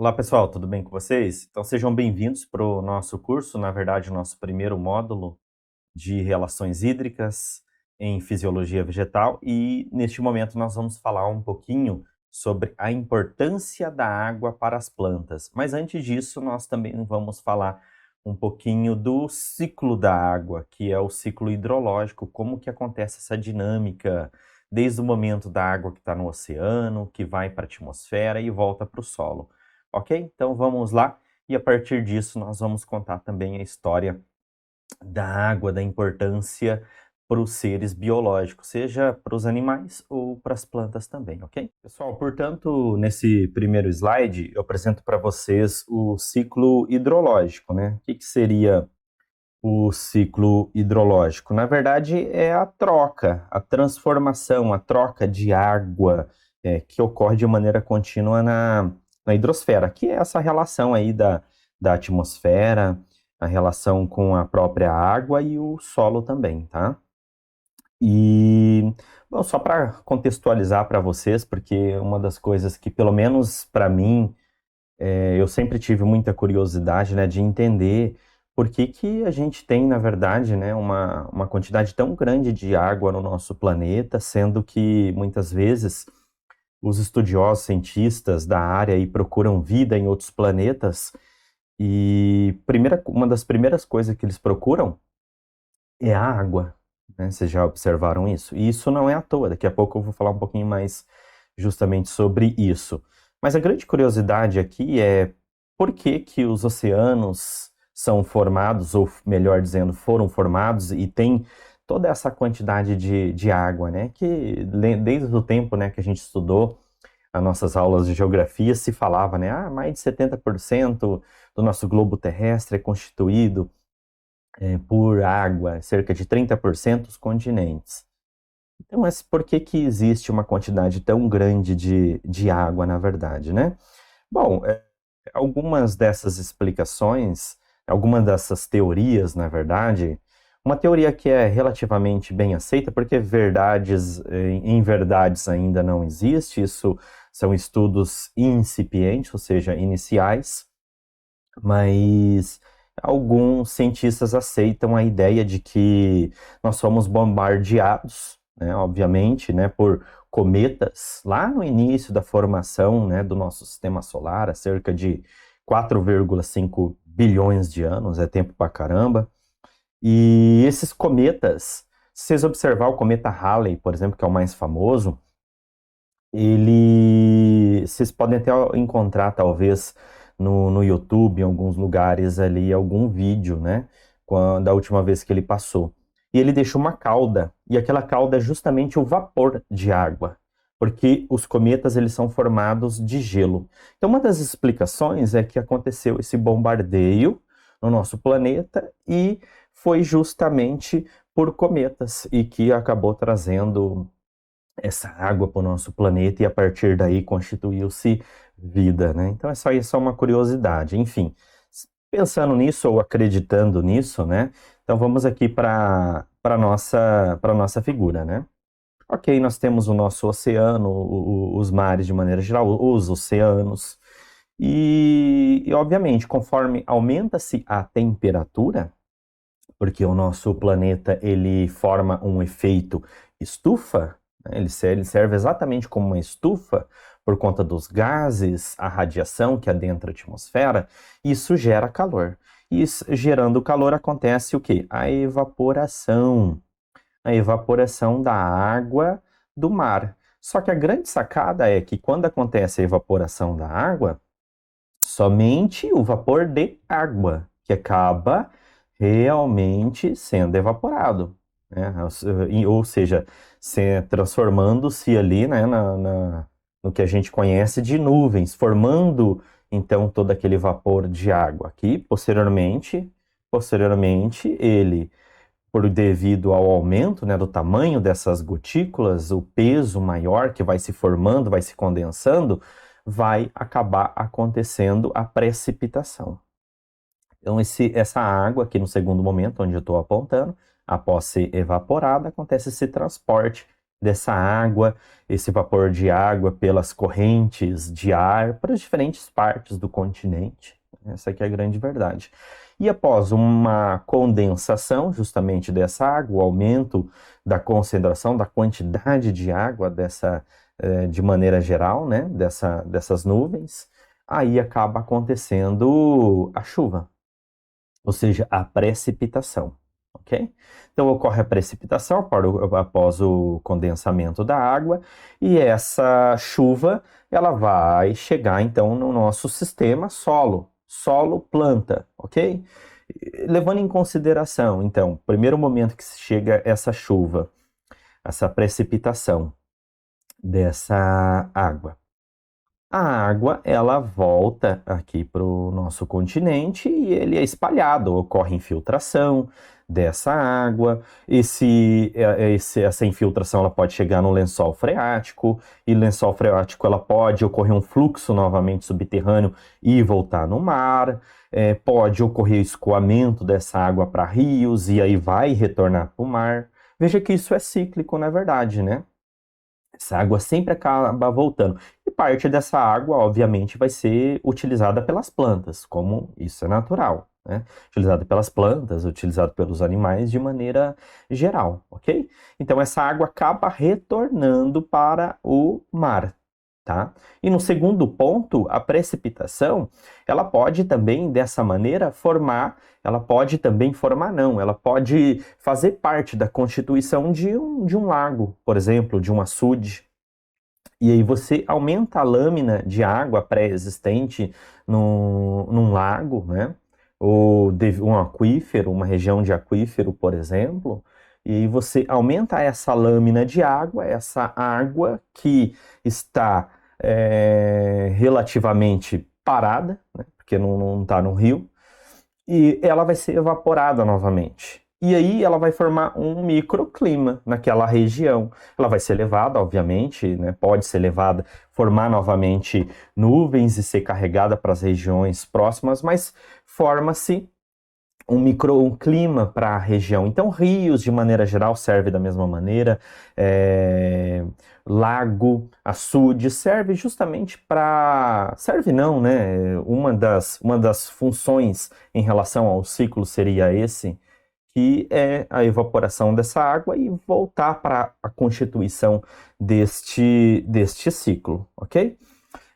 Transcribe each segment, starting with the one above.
Olá pessoal, tudo bem com vocês? Então sejam bem-vindos para o nosso curso, na verdade, o nosso primeiro módulo de relações hídricas em fisiologia vegetal e neste momento nós vamos falar um pouquinho sobre a importância da água para as plantas. Mas antes disso, nós também vamos falar um pouquinho do ciclo da água, que é o ciclo hidrológico, como que acontece essa dinâmica desde o momento da água que está no oceano, que vai para a atmosfera e volta para o solo. Ok? Então vamos lá e a partir disso nós vamos contar também a história da água, da importância para os seres biológicos, seja para os animais ou para as plantas também, ok? Pessoal, portanto, nesse primeiro slide eu apresento para vocês o ciclo hidrológico, né? O que seria o ciclo hidrológico? Na verdade, é a troca, a transformação, a troca de água que ocorre de maneira contínua na hidrosfera, que é essa relação aí da atmosfera, a relação com a própria água e o solo também, tá? E, bom, só para contextualizar para vocês, porque uma das coisas que, pelo menos para mim, eu sempre tive muita curiosidade, né, de entender por que que a gente tem, na verdade, né, uma quantidade tão grande de água no nosso planeta, sendo que muitas vezes os estudiosos, cientistas da área aí procuram vida em outros planetas e uma das primeiras coisas que eles procuram é a água, né? Vocês já observaram isso? E isso não é à toa, daqui a pouco eu vou falar um pouquinho mais justamente sobre isso. Mas a grande curiosidade aqui é por que que os oceanos são formados, ou melhor dizendo, foram formados e tem toda essa quantidade de água, né? Que desde o tempo, né, que a gente estudou as nossas aulas de geografia se falava, né? Ah, mais de 70% do nosso globo terrestre é constituído por água, cerca de 30% os continentes. Então, mas por que que existe uma quantidade tão grande de água, na verdade, né? Bom, algumas dessas explicações, algumas dessas teorias, na verdade, uma teoria que é relativamente bem aceita, porque verdades em verdades ainda não existe, isso são estudos incipientes, ou seja, iniciais, mas alguns cientistas aceitam a ideia de que nós somos bombardeados, né, obviamente, né, por cometas lá no início da formação, né, do nosso sistema solar, há cerca de 4,5 bilhões de anos, é tempo pra caramba. E esses cometas, se vocês observar o cometa Halley, por exemplo, que é o mais famoso, vocês podem até encontrar, talvez, no YouTube, em alguns lugares ali, algum vídeo, né? Da última vez que ele passou. E ele deixou uma cauda, e aquela cauda é justamente o vapor de água, porque os cometas, eles são formados de gelo. Então, uma das explicações é que aconteceu esse bombardeio no nosso planeta, e foi justamente por cometas, e que acabou trazendo essa água para o nosso planeta e a partir daí constituiu-se vida, né? Então essa aí é só uma curiosidade. Enfim, pensando nisso ou acreditando nisso, né? Então vamos aqui para nossa figura, né? Ok, nós temos o nosso oceano, os mares de maneira geral, os oceanos. E obviamente, conforme aumenta-se a temperatura, porque o nosso planeta ele forma um efeito estufa, né? Ele serve exatamente como uma estufa por conta dos gases, a radiação que adentra a atmosfera, isso gera calor. E gerando calor acontece o quê? A evaporação da água do mar. Só que a grande sacada é que quando acontece a evaporação da água, somente o vapor de água que acaba realmente sendo evaporado, né? Ou seja, transformando-se ali, né, no que a gente conhece de nuvens, formando então todo aquele vapor de água que posteriormente ele, por devido ao aumento, né, do tamanho dessas gotículas, o peso maior que vai se formando, vai se condensando, vai acabar acontecendo a precipitação. Então, essa água aqui no segundo momento, onde eu estou apontando, após ser evaporada, acontece esse transporte dessa água, esse vapor de água pelas correntes de ar para as diferentes partes do continente. Essa aqui é a grande verdade. E após uma condensação justamente dessa água, o aumento da concentração, da quantidade de água de maneira geral, né, dessas nuvens, aí acaba acontecendo a chuva, ou seja, a precipitação, ok? Então ocorre a precipitação após o condensamento da água e essa chuva ela vai chegar então no nosso sistema solo planta, ok? Levando em consideração, então, primeiro momento que chega essa chuva, essa precipitação dessa água. A água, ela volta aqui para o nosso continente e ele é espalhado, ocorre infiltração dessa água, essa infiltração ela pode chegar no lençol freático, e lençol freático ela pode ocorrer um fluxo novamente subterrâneo e voltar no mar, pode ocorrer escoamento dessa água para rios e aí vai retornar para o mar. Veja que isso é cíclico, na verdade, né? Essa água sempre acaba voltando. E parte dessa água, obviamente, vai ser utilizada pelas plantas, como isso é natural, né? Utilizada pelas plantas, utilizada pelos animais de maneira geral, ok? Então, essa água acaba retornando para o mar, tá? E no segundo ponto, a precipitação, ela pode também, dessa maneira, ela pode também formar, não, ela pode fazer parte da constituição de um lago, por exemplo, de um açude. E aí você aumenta a lâmina de água pré-existente num lago, né? Ou um aquífero, uma região de aquífero, por exemplo, e aí você aumenta essa lâmina de água, essa água que está relativamente parada, né? Porque não está no rio, e ela vai ser evaporada novamente. E aí ela vai formar um microclima naquela região. Ela vai ser levada, obviamente, né? Pode ser levada, formar novamente nuvens e ser carregada para as regiões próximas, mas forma-se um clima para a região. Então, rios, de maneira geral, serve da mesma maneira. Lago, açude, serve justamente para... Serve não, né? Uma das funções em relação ao ciclo seria esse, que é a evaporação dessa água e voltar para a constituição deste ciclo, ok?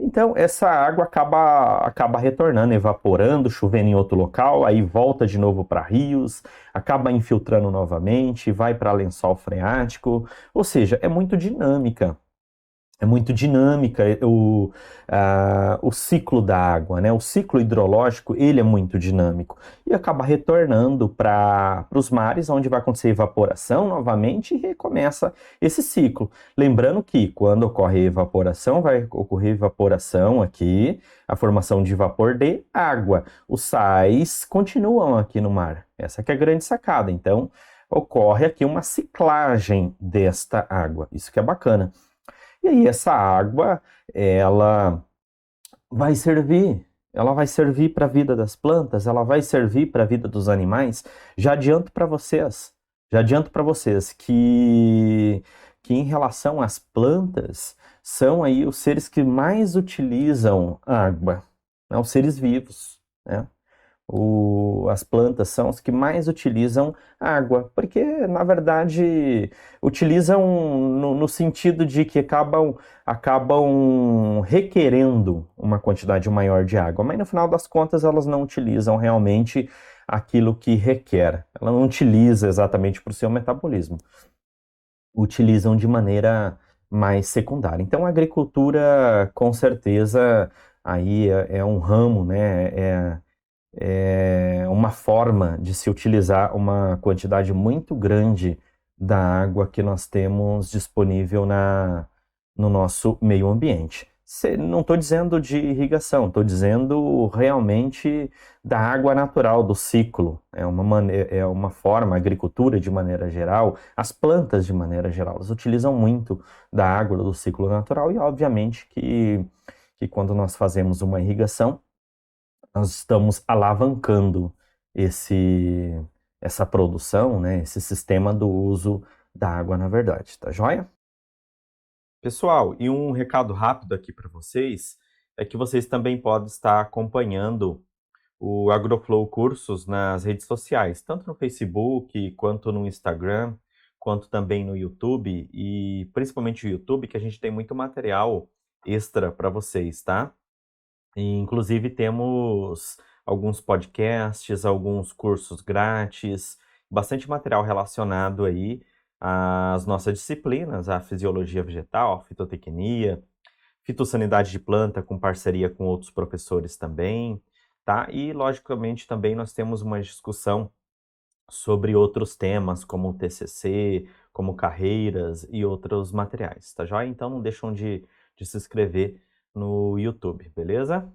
Então, essa água acaba retornando, evaporando, chovendo em outro local, aí volta de novo para rios, acaba infiltrando novamente, vai para lençol freático, ou seja, é muito dinâmica. É muito dinâmica o ciclo da água, né? O ciclo hidrológico, ele é muito dinâmico e acaba retornando para os mares, onde vai acontecer evaporação novamente e recomeça esse ciclo. Lembrando que quando ocorre evaporação, vai ocorrer evaporação aqui, a formação de vapor de água. Os sais continuam aqui no mar. Essa que é a grande sacada. Então, ocorre aqui uma ciclagem desta água. Isso que é bacana. E aí essa água, ela vai servir para a vida das plantas, ela vai servir para a vida dos animais. Já adianto para vocês que em relação às plantas, são aí os seres que mais utilizam água, né? Os seres vivos, né? As plantas são as que mais utilizam água, porque, na verdade, utilizam no sentido de que acabam requerendo uma quantidade maior de água, mas no final das contas elas não utilizam realmente aquilo que requer. Ela não utiliza exatamente para o seu metabolismo. Utilizam de maneira mais secundária. Então, a agricultura, com certeza, aí é um ramo, né? É uma forma de se utilizar uma quantidade muito grande da água que nós temos disponível no nosso meio ambiente. Não estou dizendo de irrigação, estou dizendo realmente da água natural, do ciclo. É uma forma, a agricultura de maneira geral, as plantas de maneira geral, elas utilizam muito da água do ciclo natural e obviamente que quando nós fazemos uma irrigação, nós estamos alavancando essa produção, né, esse sistema do uso da água, na verdade, tá joia? Pessoal, e um recado rápido aqui para vocês, é que vocês também podem estar acompanhando o Agroflow Cursos nas redes sociais, tanto no Facebook, quanto no Instagram, quanto também no YouTube, e principalmente o YouTube, que a gente tem muito material extra para vocês, tá? E, inclusive, temos alguns podcasts, alguns cursos grátis, bastante material relacionado aí às nossas disciplinas, à fisiologia vegetal, fitotecnia, fitossanidade de planta com parceria com outros professores também, tá? E, logicamente, também nós temos uma discussão sobre outros temas, como o TCC, como carreiras e outros materiais, tá joia? Então não deixam de se inscrever no YouTube, beleza?